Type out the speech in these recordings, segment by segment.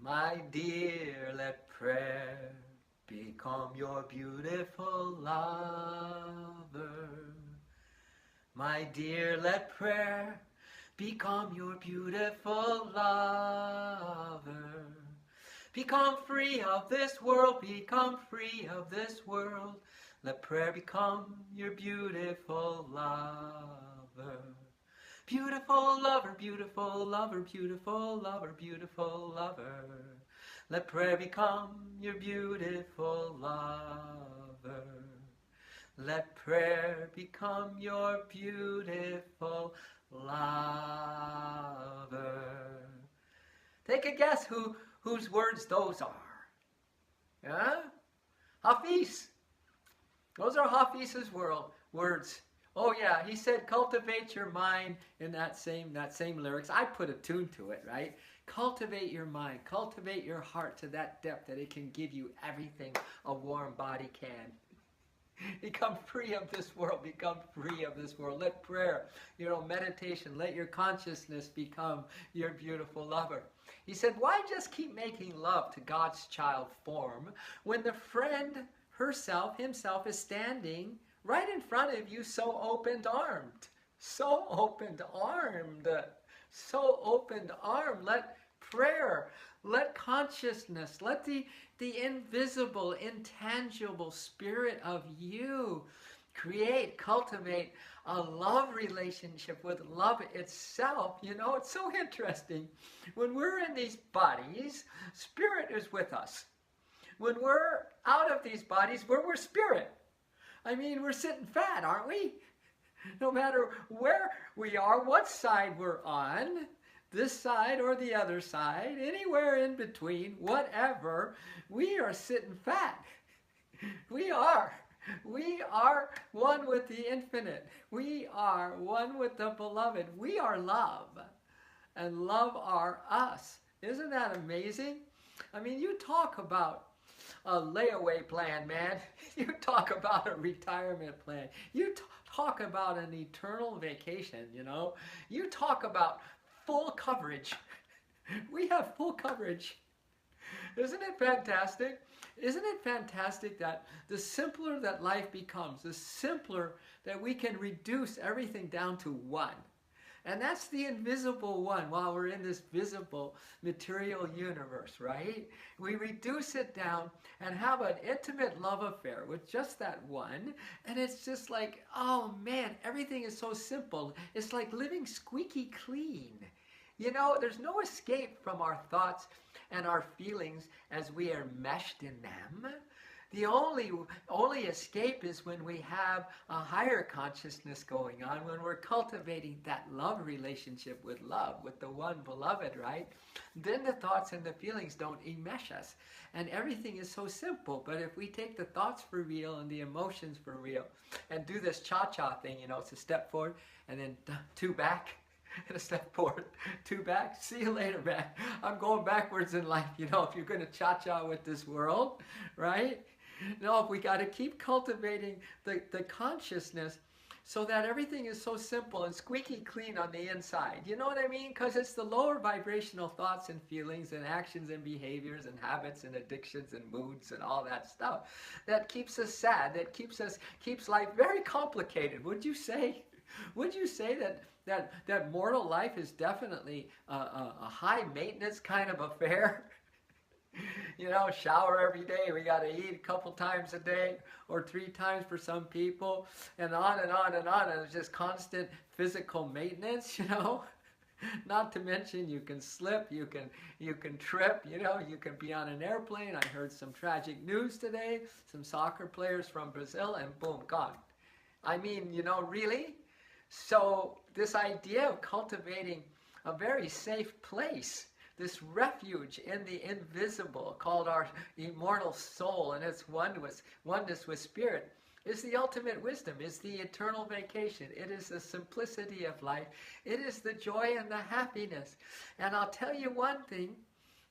My dear, let prayer become your beautiful lover. My dear, let prayer become your beautiful lover. Become free of this world, become free of this world. Let prayer become your beautiful lover. Beautiful lover, beautiful lover, beautiful lover, beautiful lover. Let prayer become your beautiful lover. Let prayer become your beautiful lover. Take a guess whose words those are. Yeah? Hafiz. Those are Hafiz's words. Oh yeah, he said, cultivate your mind in that same lyrics. I put a tune to it, right? Cultivate your mind, cultivate your heart to that depth that it can give you everything a warm body can. Become free of this world, become free of this world. Let prayer, meditation, let your consciousness become your beautiful lover. He said, why just keep making love to God's child form when the friend himself is standing right in front of you, so open-armed, so open-armed, so open-armed. Let prayer, let consciousness, let the invisible, intangible spirit of you cultivate a love relationship with love itself. It's so interesting. When we're in these bodies, spirit is with us. When we're out of these bodies, we're spirit. I mean, we're sitting fat, aren't we? No matter where we are, what side we're on, this side or the other side, anywhere in between, whatever, we are sitting fat. We are. We are one with the infinite. We are one with the beloved. We are love, and love are us. Isn't that amazing? I mean, you talk about a layaway plan, man. You talk about a retirement plan. You talk about an eternal vacation, You talk about full coverage. We have full coverage. Isn't it fantastic? Isn't it fantastic that the simpler that life becomes, the simpler that we can reduce everything down to one? And that's the invisible one while we're in this visible material universe, right? We reduce it down and have an intimate love affair with just that one. And it's just like, oh man, everything is so simple. It's like living squeaky clean. There's no escape from our thoughts and our feelings as we are meshed in them. The only escape is when we have a higher consciousness going on, when we're cultivating that love relationship with love, with the one beloved, right? Then the thoughts and the feelings don't enmesh us. And everything is so simple. But if we take the thoughts for real and the emotions for real and do this cha-cha thing, it's a step forward and then two back, and a step forward, two back. See you later, man. I'm going backwards in life, if you're going to cha-cha with this world, right? No, we got to keep cultivating the consciousness so that everything is so simple and squeaky clean on the inside. You know what I mean? Because it's the lower vibrational thoughts and feelings and actions and behaviors and habits and addictions and moods and all that stuff that keeps us sad, that keeps life very complicated. Would you say? Would you say that mortal life is definitely a high maintenance kind of affair? Shower every day. We got to eat a couple times a day or 3 times for some people, and on and on and on. And it's just constant physical maintenance, Not to mention you can slip, you can trip, you can be on an airplane. I heard some tragic news today. Some soccer players from Brazil, and boom, gone. I mean, really? So this idea of cultivating a very safe place, this refuge in the invisible called our immortal soul and its oneness with spirit, is the ultimate wisdom, is the eternal vacation. It is the simplicity of life. It is the joy and the happiness. And I'll tell you one thing,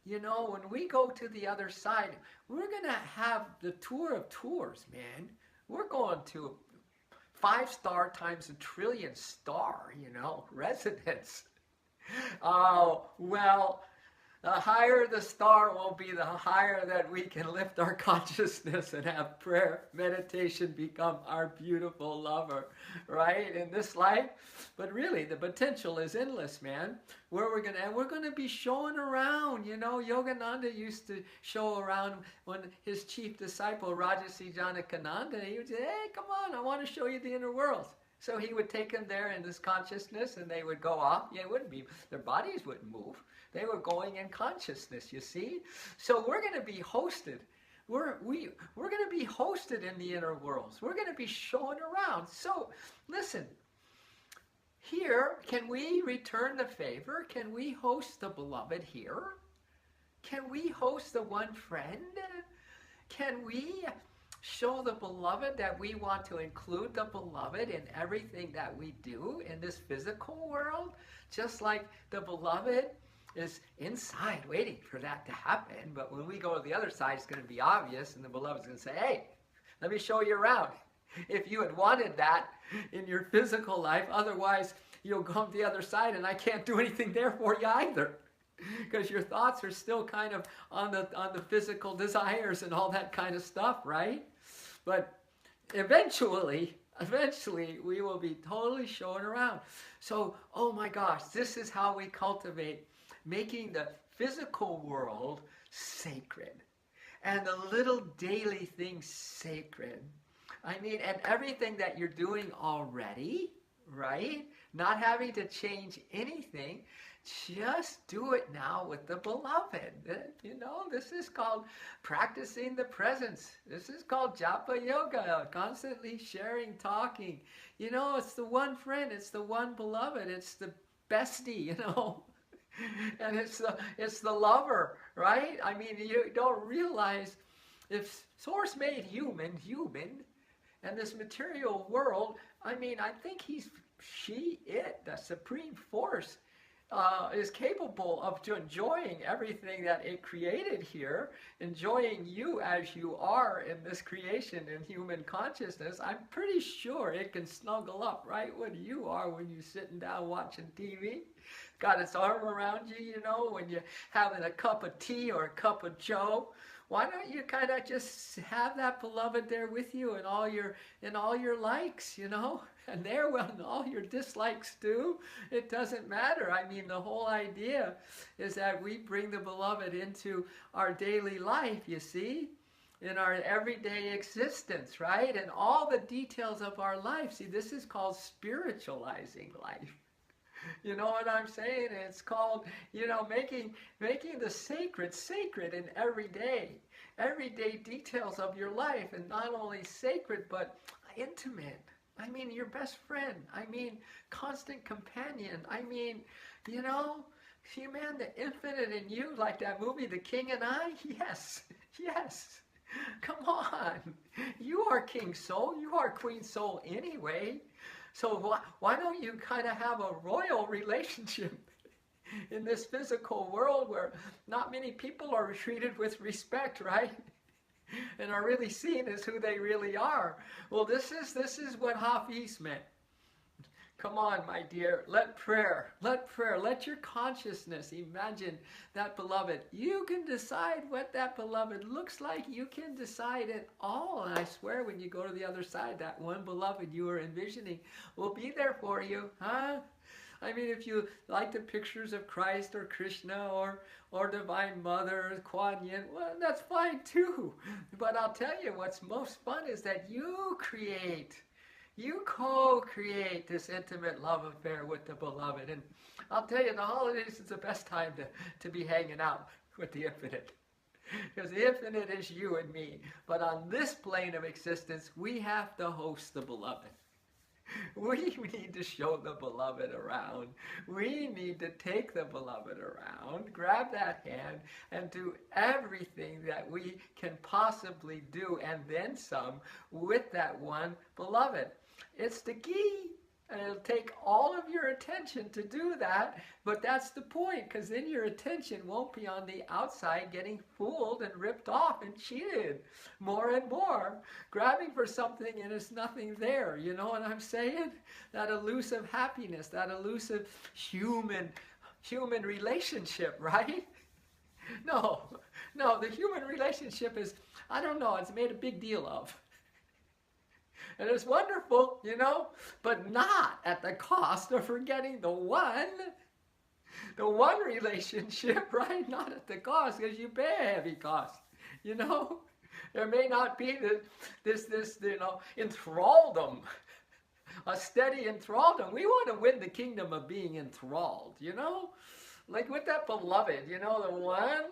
when we go to the other side, we're going to have the tour of tours, man. We're going to 5-star times a trillion-star, residence. Oh, well, The higher the star will be, the higher that we can lift our consciousness and have prayer, meditation become our beautiful lover, right? In this life. But really, the potential is endless, man. We're gonna be showing around. You know, Yogananda used to show around when his chief disciple, Rajarsi Janakananda, he would say, hey, come on, I want to show you the inner world. So he would take them there in this consciousness and they would go off. Yeah, it wouldn't be, their bodies wouldn't move. They were going in consciousness, you see? So we're going to be hosted. We're going to be hosted in the inner worlds. We're going to be shown around. So listen, here, can we return the favor? Can we host the beloved here? Can we host the one friend? Can we show the beloved that we want to include the beloved in everything that we do in this physical world? Just like the beloved is inside waiting for that to happen, but when we go to the other side, it's going to be obvious, and the beloved's going to say, hey, let me show you around. If you had wanted that in your physical life, otherwise you'll go to the other side and I can't do anything there for you either, because your thoughts are still kind of on the physical desires and all that kind of stuff, right? But eventually we will be totally shown around. So, oh my gosh, this is how we cultivate making the physical world sacred and the little daily things sacred. I mean, and everything that you're doing already, right? Not having to change anything. Just do it now with the beloved. You know, this is called practicing the presence. This is called japa yoga, constantly sharing, talking. You know, it's the one friend, it's the one beloved, it's the bestie, you know. And it's the lover, right? I mean, you don't realize if Source made human, and this material world, I mean, I think the Supreme Force, is capable of enjoying everything that it created here, enjoying you as you are in this creation in human consciousness. I'm pretty sure it can snuggle up right where you are when you're sitting down watching TV. Got its arm around you, you know, when you're having a cup of tea or a cup of joe. Why don't you kind of just have that beloved there with you in all your likes, you know? And there, when all your dislikes too, it doesn't matter. I mean, the whole idea is that we bring the beloved into our daily life, you see? In our everyday existence, right? And all the details of our life. See, this is called spiritualizing life. You know what I'm saying? It's called, you know, making the sacred in everyday details of your life, and not only sacred but intimate. I mean, your best friend. I mean, constant companion. I mean, you know, see, man, the infinite in you, like that movie, The King and I. Yes. Come on, you are King Soul. You are Queen Soul anyway. So why don't you kind of have a royal relationship in this physical world where not many people are treated with respect, right? And are really seen as who they really are. Well, this is what Hafiz meant. Come on, my dear, let your consciousness imagine that beloved. You can decide what that beloved looks like. You can decide it all. And I swear, when you go to the other side, that one beloved you are envisioning will be there for you, huh? I mean, if you like the pictures of Christ or Krishna or Divine Mother, Kuan Yin, well, that's fine too. But I'll tell you, what's most fun is that you co-create this intimate love affair with the beloved. And I'll tell you, the holidays is the best time to be hanging out with the infinite. Because the infinite is you and me. But on this plane of existence, we have to host the beloved. We need to show the beloved around. We need to take the beloved around, grab that hand, and do everything that we can possibly do, and then some, with that one beloved. It's the key. And it'll take all of your attention to do that, but that's the point, because then your attention won't be on the outside getting fooled and ripped off and cheated more and more, grabbing for something and there's nothing there. You know what I'm saying? That elusive happiness, that elusive human relationship, right? No, no, the human relationship is, I don't know, it's made a big deal of. And it's wonderful, but not at the cost of forgetting the one relationship, right? Not at the cost, because you pay a heavy cost, There may not be this enthralldom, a steady enthralldom. We want to win the kingdom of being enthralled, Like with that beloved, the one,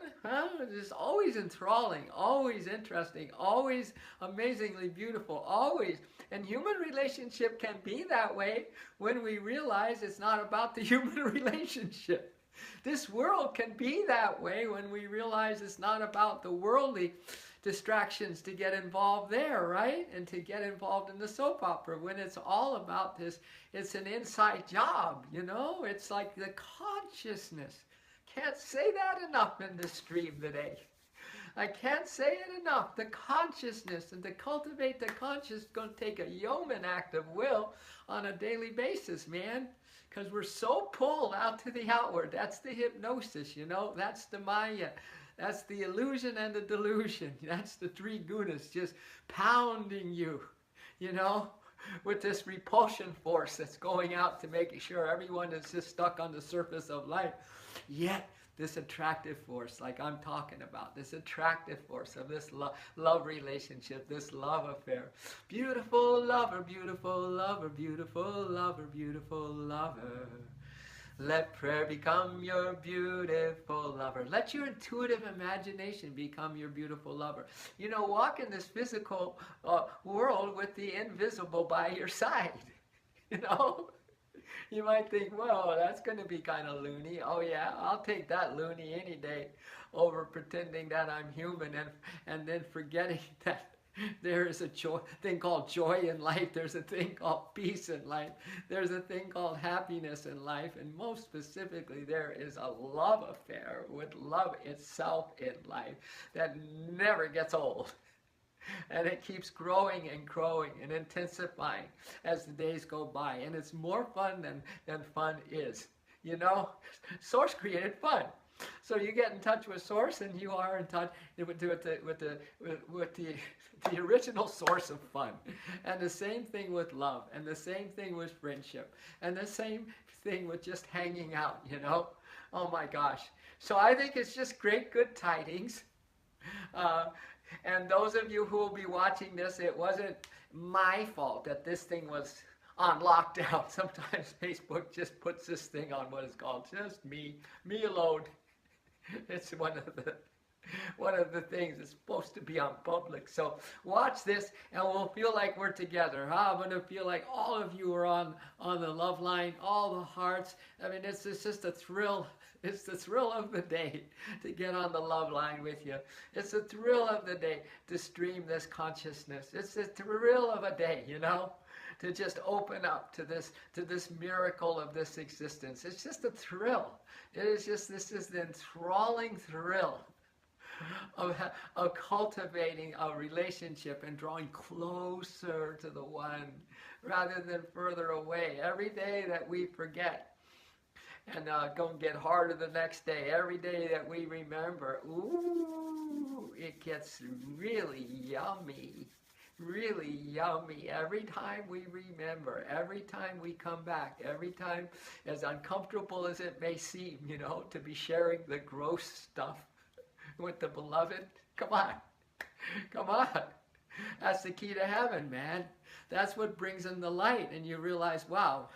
Just always enthralling, always interesting, always amazingly beautiful, always. And human relationship can be that way when we realize it's not about the human relationship. This world can be that way when we realize it's not about the worldly distractions to get involved there, right? And to get involved in the soap opera when it's all about this. It's an inside job, It's like the consciousness. Can't say that enough in this stream today. I can't say it enough. The consciousness, and to cultivate the conscious is going to take a yeoman act of will on a daily basis, man. Because we're so pulled out to the outward. That's the hypnosis, That's the Maya. That's the illusion and the delusion. That's the three gunas just pounding you, with this repulsion force that's going out to making sure everyone is just stuck on the surface of life. Yet, this attractive force, like I'm talking about, this attractive force of this love relationship, this love affair. Beautiful lover, beautiful lover, beautiful lover, beautiful lover. Let prayer become your beautiful lover. Let your intuitive imagination become your beautiful lover. Walk in this physical world with the invisible by your side. You might think, well, that's going to be kind of loony. Oh yeah, I'll take that loony any day over pretending that I'm human and then forgetting that there is a thing called joy in life. There's a thing called peace in life. There's a thing called happiness in life. And most specifically, there is a love affair with love itself in life that never gets old. And it keeps growing and growing and intensifying as the days go by. And it's more fun than fun is. Source created fun. So you get in touch with Source, and you are in touch with the original source of fun. And the same thing with love, and the same thing with friendship, and the same thing with just hanging out, Oh my gosh. So I think it's just great, good tidings. And those of you who will be watching this, it wasn't my fault that this thing was on lockdown. Sometimes Facebook just puts this thing on what is called just me alone. It's one of the things that's supposed to be on public. So watch this, and we'll feel like we're together. I'm going to feel like all of you are on the love line, all the hearts. I mean, it's just a thrill. It's the thrill of the day to get on the love line with you. It's the thrill of the day to stream this consciousness. It's the thrill of a day, to just open up to this miracle of this existence. It's just a thrill. This is the enthralling thrill of cultivating a relationship and drawing closer to the one rather than further away. Every day that we forget and go and get harder the next day, every day that we remember, ooh, it gets really yummy. Really yummy. Every time we remember, every time we come back, every time, as uncomfortable as it may seem, to be sharing the gross stuff with the beloved. Come on. That's the key to heaven, man. That's what brings in the light, and you realize, wow,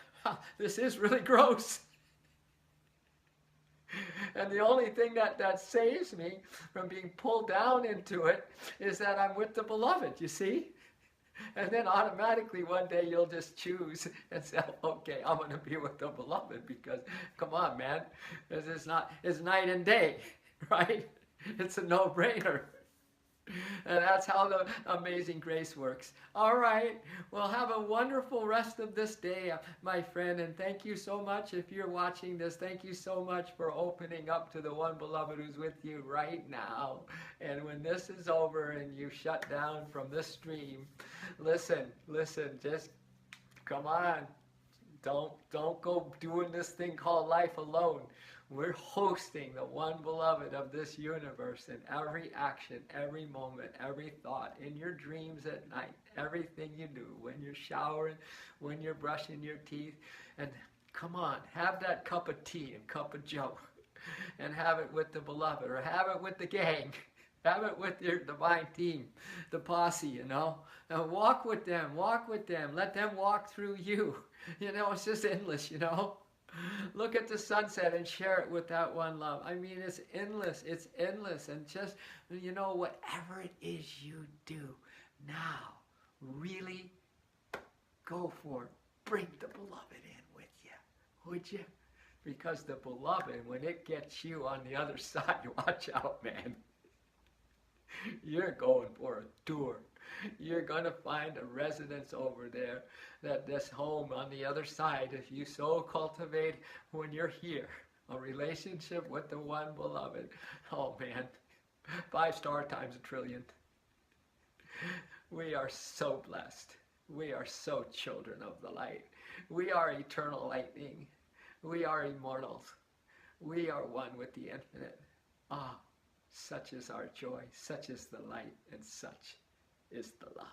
this is really gross. And the only thing that saves me from being pulled down into it is that I'm with the beloved, you see? And then automatically one day you'll just choose and say, okay, I'm going to be with the beloved because, come on, man, it's night and day, right? It's a no-brainer. And that's how the amazing grace works. All right. Well, have a wonderful rest of this day, my friend. And thank you so much. If you're watching this, thank you so much for opening up to the one beloved who's with you right now. And when this is over and you shut down from this stream, listen, just come on. Don't go doing this thing called life alone. We're hosting the one beloved of this universe in every action, every moment, every thought, in your dreams at night, everything you do, when you're showering, when you're brushing your teeth. And come on, have that cup of tea and cup of joe and have it with the beloved, or have it with the gang. Have it with your divine team, the posse, you know. And walk with them, let them walk through you. You know, it's just endless, you know. Look at the sunset and share it with that one love. I mean, it's endless. And just, you know, whatever it is you do now, really go for it. Bring the beloved in with you, would you? Because the beloved, when it gets you on the other side, watch out, man. You're going for a tour. You're going to find a residence over there, that this home on the other side, if you so cultivate when you're here, a relationship with the one beloved. Oh man, 5-star times a trillion. We are so blessed. We are so children of the light. We are eternal lightning. We are immortals. We are one with the infinite. Ah, such is our joy, such is the light, and such is the love.